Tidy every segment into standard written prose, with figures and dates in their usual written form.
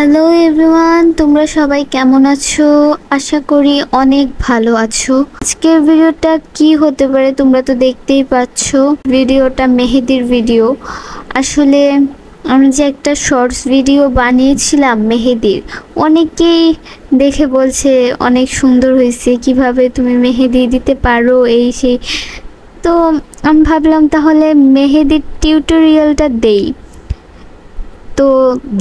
Hello everyone, তোমরা সবাই কেমন আছো? আশা করি অনেক ভালো আছো। আজকের ভিডিওটা কি হতে পারে তোমরা তো দেখতেই পাচ্ছ। ভিডিওটা মেহেদির ভিডিও। আসলে আমি যে একটা শর্টস ভিডিও বানিয়েছিলাম মেহেদির, অনেকেই দেখে বলছে অনেক সুন্দর হয়েছে, কিভাবে তুমি মেহেদি দিতে পারো এই সেই। তো আমি ভাবলাম তাহলে মেহেদির টিউটোরিয়ালটা দেই। তো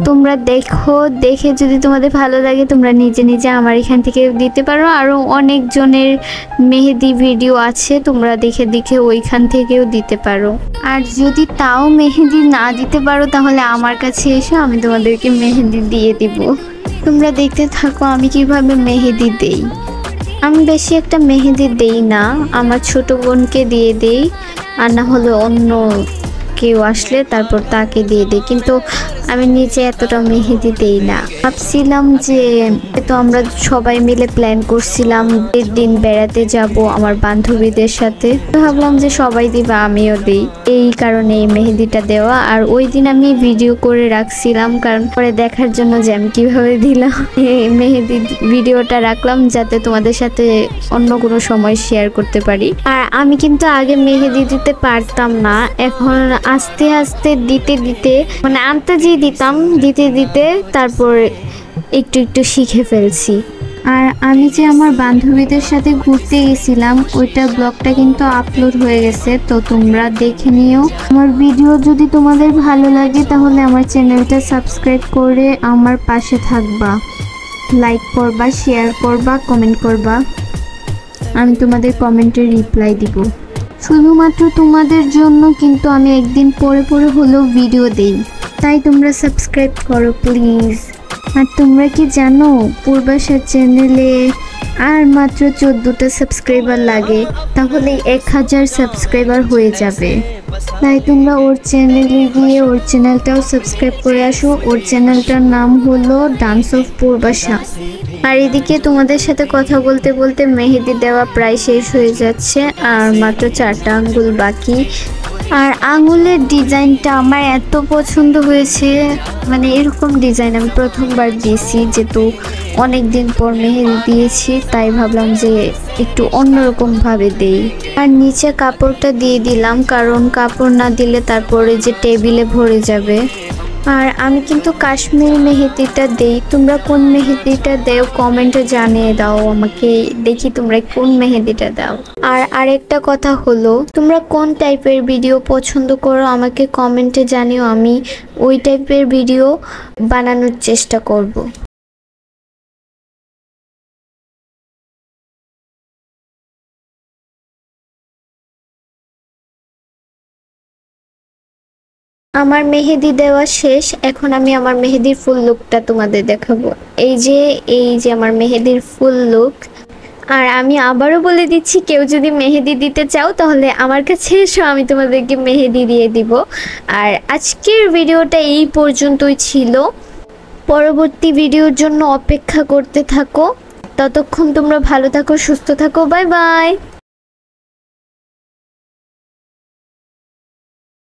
তোমরা দেখো, দেখে যদি তোমাদের ভালো লাগে তোমরা নিজে নিজে আমার এখান থেকে দিতে পারো। আরও অনেকজনের মেহেদি ভিডিও আছে, তোমরা দেখে দেখে ওইখান থেকেও দিতে পারো। আর যদি তাও মেহেদি না দিতে পারো তাহলে আমার কাছে এসো, আমি তোমাদেরকে মেহেদি দিয়ে দিব। তোমরা দেখতে থাকো আমি কিভাবে মেহেদি দেই। আমি বেশি একটা মেহেদি দেই না, আমার ছোট বোনকে দিয়ে দেই, আর না হলে অন্য কেউ আসলে তারপর তাকে দিয়ে দিই, কিন্তু আমি নিজে এতটা মেহেদি দেই না। ভাবছিলাম যে তো আমরা সবাই মিলে প্ল্যান করছিলাম দিন বেড়াতে যাব আমার বান্ধবীদের সাথে। ভাবলাম যে সবাই দিবা আমিও দিই, এই কারণে এই মেহেদিটা দেওয়া। আর ওই দিন আমি ভিডিও করে রাখছিলাম কারণ পরে দেখার জন্য যে আমি কিভাবে দিলাম। এই মেহেদি ভিডিওটা রাখলাম যাতে তোমাদের সাথে অন্য কোনো সময় শেয়ার করতে পারি। আর আমি কিন্তু আগে মেহেদি দিতে পারতাম না, এখন আস্তে আস্তে দিতে দিতে মানে আন্তাজি দিতাম, দিতে দিতে তারপর একটু একটু শিখে ফেলছি। আর আমি যে আমার বান্ধবীদের সাথে ঘুরতে গেছিলাম ওইটা ব্লগটা কিন্তু আপলোড হয়ে গেছে, তো তোমরা দেখে নিও। আমার ভিডিও যদি তোমাদের ভালো লাগে তাহলে আমার চ্যানেলটা সাবস্ক্রাইব করে আমার পাশে থাকবা, লাইক করবা, শেয়ার করবা, কমেন্ট করবা। আমি তোমাদের কমেন্টের রিপ্লাই দিব শুধুমাত্র তোমাদের জন্য, কিন্তু আমি একদিন পরে পরে হলেও ভিডিও দেই, তাই তোমরা সাবস্ক্রাইব করো প্লিজ। আর তোমরা কি জানো পূর্বাশার চ্যানেলে আর মাত্র 14টা সাবস্ক্রাইবার লাগে, তাহলে 1000 সাবস্ক্রাইবার হয়ে যাবে। তাই তোমরা ওর চ্যানেলে গিয়ে ওর চ্যানেলটাও সাবস্ক্রাইব করে আসো। ওর চ্যানেলটার নাম হলো ডান্স অফ পূর্বাশা। আর এদিকে তোমাদের সাথে কথা বলতে বলতে মেহেদি দেওয়া প্রায় শেষ হয়ে যাচ্ছে, আর মাত্র 4টা আঙ্গুল বাকি। আর আঙুলের ডিজাইনটা আমার এত পছন্দ হয়েছে, মানে এরকম ডিজাইন আমি প্রথমবার দিয়েছি, যেহেতু অনেক দিন পর মেহেদি দিয়েছি তাই ভাবলাম যে একটু অন্যরকম ভাবে দেই। আর নিচে কাপড়টা দিয়ে দিলাম, কারণ কাপড় না দিলে তারপরে যে টেবিলে ভরে যাবে। আর আমি কিন্তু কাশ্মীরি মেহেদিটা দেই, তোমরা কোন মেহেদিটা দেও কমেন্টে জানিয়ে দাও আমাকে, দেখি তোমরা কোন মেহেদিটা দাও। আর আরেকটা কথা হলো, তোমরা কোন টাইপের ভিডিও পছন্দ করো আমাকে কমেন্টে জানিও, আমি ওই টাইপের ভিডিও বানানোর চেষ্টা করব। আমার মেহেদি দেওয়া শেষ, এখন আমি আমার মেহেদির ফুল লুকটা তোমাদের দেখাবো। এই যে আমার মেহেদির ফুল লুক। আর আমি আবারও বলে দিচ্ছি, কেউ যদি মেহেদি দিতে চাও তাহলে আমার কাছে এসো, আমি তোমাদেরকে মেহেদি দিয়ে দিব। আর আজকের ভিডিওটা এই পর্যন্তই ছিল, পরবর্তী ভিডিওর জন্য অপেক্ষা করতে থাকো। ততক্ষণ তোমরা ভালো থাকো, সুস্থ থাকো, বাই বাই।